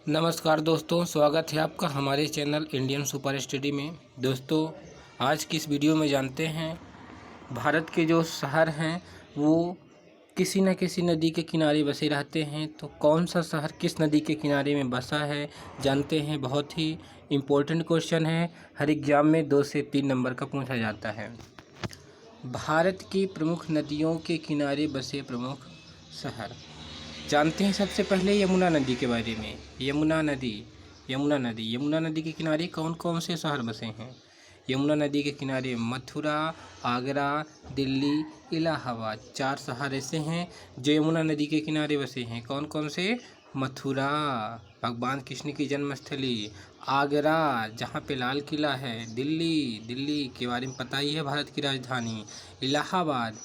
नमस्कार दोस्तों, स्वागत है आपका हमारे चैनल इंडियन सुपर स्टडी में। दोस्तों, आज की इस वीडियो में जानते हैं भारत के जो शहर हैं वो किसी न किसी नदी के किनारे बसे रहते हैं। तो कौन सा शहर किस नदी के किनारे में बसा है जानते हैं। बहुत ही इम्पोर्टेंट क्वेश्चन है, हर एग्जाम में 2 से 3 नंबर का पूछा जाता है। भारत की प्रमुख नदियों के किनारे बसे प्रमुख शहर जानते हैं। सबसे पहले यमुना नदी के बारे में। यमुना नदी के किनारे कौन कौन से शहर बसे हैं। यमुना नदी के किनारे मथुरा, आगरा, दिल्ली, इलाहाबाद, 4 शहर ऐसे हैं जो यमुना नदी के किनारे बसे हैं। कौन कौन से? मथुरा, भगवान कृष्ण की जन्मस्थली। आगरा, जहाँ पे लाल किला है। दिल्ली के बारे में पता ही है, भारत की राजधानी। इलाहाबाद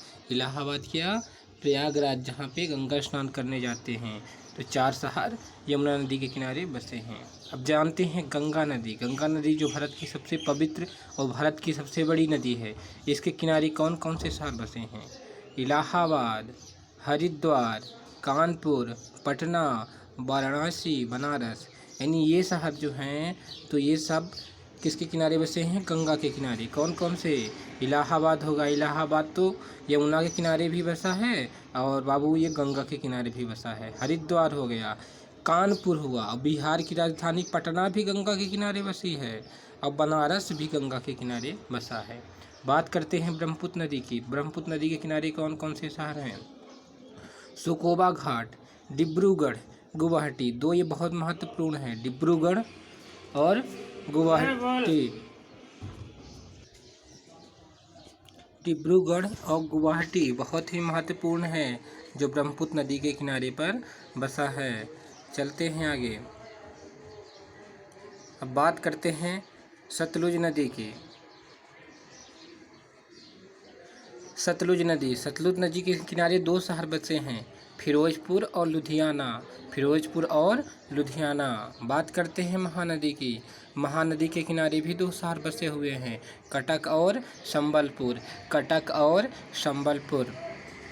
क्या? प्रयागराज, जहाँ पे गंगा स्नान करने जाते हैं। तो 4 शहर यमुना नदी के किनारे बसे हैं। अब जानते हैं गंगा नदी जो भारत की सबसे पवित्र और भारत की सबसे बड़ी नदी है। इसके किनारे कौन कौन से शहर बसे हैं? इलाहाबाद, हरिद्वार, कानपुर, पटना, वाराणसी, बनारस। यानी ये शहर जो हैं तो ये सब किसके किनारे बसे हैं? गंगा के किनारे। कौन कौन से? इलाहाबाद होगा, इलाहाबाद तो यमुना के किनारे भी बसा है और बाबू ये गंगा के किनारे भी बसा है। हरिद्वार हो गया, कानपुर हुआ, बिहार की राजधानी पटना भी गंगा के किनारे बसी है और बनारस भी गंगा के किनारे बसा है। बात करते हैं ब्रह्मपुत्र नदी की। ब्रह्मपुत्र नदी के किनारे कौन कौन से शहर हैं? सुकोबा घाट, डिब्रूगढ़, गुवाहाटी। 2 ये बहुत महत्वपूर्ण है, डिब्रूगढ़ और गुवाहाटी। डिब्रूगढ़ और गुवाहाटी बहुत ही महत्वपूर्ण है जो ब्रह्मपुत्र नदी के किनारे पर बसा है। चलते हैं आगे। अब बात करते हैं सतलुज नदी की। सतलुज नदी के किनारे 2 शहर बसे हैं, फिरोजपुर और लुधियाना। बात करते हैं महानदी की। महानदी के किनारे भी 2 शहर बसे हुए हैं, कटक और संबलपुर।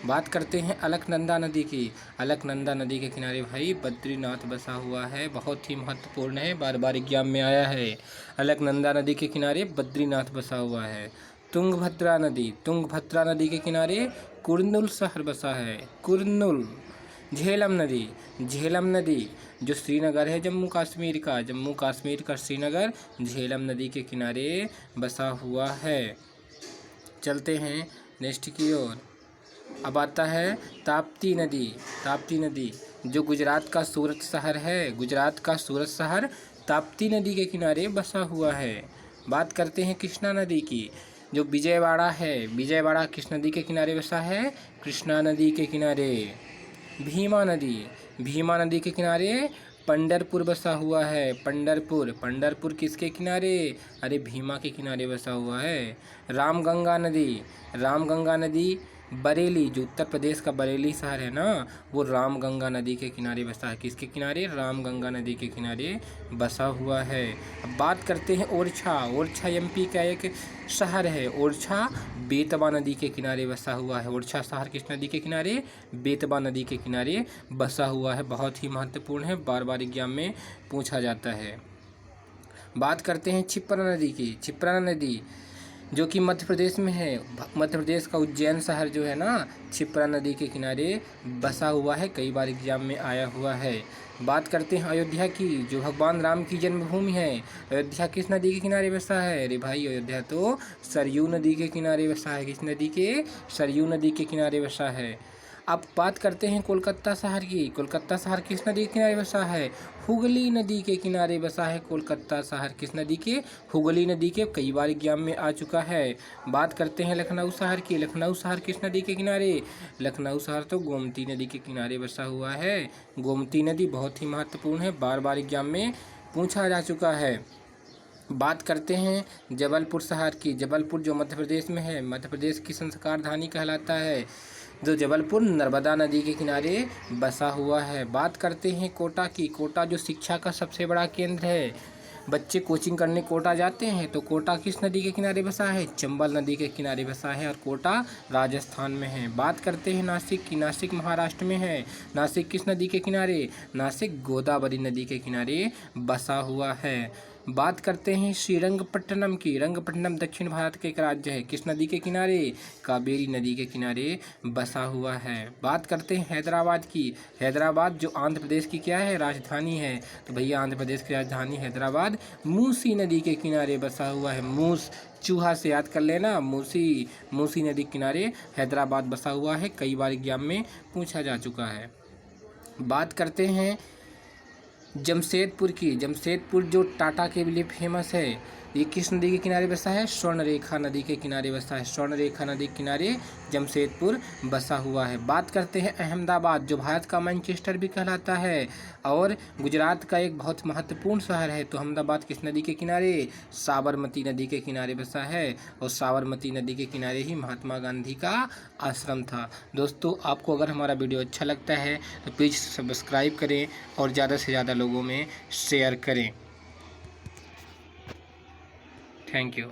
बात करते हैं अलकनंदा नदी की। अलकनंदा नदी के किनारे भाई बद्रीनाथ बसा हुआ है, बहुत ही महत्वपूर्ण है, बार बार एग्जाम में आया है। अलकनंदा नदी के किनारे बद्रीनाथ बसा हुआ है। तुंगभद्रा नदी के किनारे कुर्नूल शहर बसा है, कुर्नूल। झेलम नदी जो श्रीनगर है जम्मू कश्मीर का श्रीनगर झेलम नदी के किनारे बसा हुआ है। चलते हैं नेक्स्ट की ओर। अब आता है ताप्ती नदी जो गुजरात का सूरत शहर ताप्ती नदी के किनारे बसा हुआ है। बात करते हैं कृष्णा नदी की। जो विजयवाड़ा किस नदी के किनारे बसा है? कृष्णा नदी के किनारे। भीमा नदी के किनारे पंढरपुर बसा हुआ है, पंढरपुर किसके किनारे? अरे भीमा के किनारे बसा हुआ है। रामगंगा नदी बरेली, जो उत्तर प्रदेश का बरेली शहर है ना, वो रामगंगा नदी के किनारे बसा है। किसके किनारे? रामगंगा नदी के किनारे बसा हुआ है। अब बात करते हैं ओरछा एमपी का एक शहर है। ओरछा बेतवा नदी के किनारे बसा हुआ है। ओरछा शहर किस नदी के किनारे? बेतवा नदी के किनारे बसा हुआ है, बहुत ही महत्वपूर्ण है, बार बार एग्जाम में पूछा जाता है। बात करते हैं क्षिप्रा नदी की। क्षिप्रा नदी जो कि मध्य प्रदेश में है, मध्य प्रदेश का उज्जैन शहर जो है ना, क्षिप्रा नदी के किनारे बसा हुआ है, कई बार एग्जाम में आया हुआ है। बात करते हैं अयोध्या की, जो भगवान राम की जन्मभूमि है। अयोध्या किस नदी के किनारे बसा है? अरे भाई अयोध्या तो सरयू नदी के किनारे बसा है। किस नदी के? सरयू नदी के किनारे बसा है। अब बात करते हैं कोलकाता शहर की। कोलकाता शहर किस नदी के किनारे बसा है? हुगली नदी के किनारे बसा है कोलकाता शहर। किस नदी के? हुगली नदी के, कई बार एग्जाम में आ चुका है। बात करते हैं लखनऊ शहर की। लखनऊ शहर किस नदी के किनारे? लखनऊ शहर तो गोमती नदी के किनारे बसा हुआ है। गोमती नदी बहुत ही महत्वपूर्ण है, बार बार एग्जाम में पूछा जा चुका है। बात करते हैं जबलपुर शहर की। जबलपुर जो मध्य प्रदेश में है, मध्य प्रदेश की संस्कार धानी कहलाता है। जो जबलपुर नर्मदा नदी के किनारे बसा हुआ है। बात करते हैं कोटा की। कोटा जो शिक्षा का सबसे बड़ा केंद्र है, बच्चे कोचिंग करने कोटा जाते हैं तो कोटा किस नदी के किनारे बसा है? चंबल नदी के किनारे बसा है और कोटा राजस्थान में है। बात करते हैं नासिक की। नासिक महाराष्ट्र में है। नासिक किस नदी के किनारे? नासिक गोदावरी नदी के किनारे बसा हुआ है। बात करते हैं श्रीरंगपट्टनम की। रंगपट्टनम दक्षिण भारत का एक राज्य है। किस नदी के किनारे? कावेरी नदी के किनारे बसा हुआ है। बात करते हैं हैदराबाद की। हैदराबाद जो आंध्र प्रदेश की क्या है? राजधानी है। तो भैया आंध्र प्रदेश की राजधानी हैदराबाद मूसी नदी के किनारे बसा हुआ है। मूस चूहा से याद कर लेना। मूसी नदी के किनारे हैदराबाद बसा हुआ है। कई बार एग्जाम में पूछा जा चुका है। बात करते हैं जमशेदपुर की। जमशेदपुर जो टाटा के लिए फेमस है, ये किस नदी के किनारे बसा है? स्वर्णरेखा नदी के किनारे बसा है। स्वर्णरेखा नदी के किनारे जमशेदपुर बसा हुआ है। बात करते हैं अहमदाबाद जो भारत का मैनचेस्टर भी कहलाता है और गुजरात का एक बहुत महत्वपूर्ण शहर है। तो अहमदाबाद किस नदी के किनारे? साबरमती नदी के किनारे बसा है और साबरमती नदी के किनारे ही महात्मा गांधी का आश्रम था। दोस्तों, आपको अगर हमारा वीडियो अच्छा लगता है तो प्लीज़ सब्सक्राइब करें और ज़्यादा से ज़्यादा लोगों में शेयर करें। Thank you.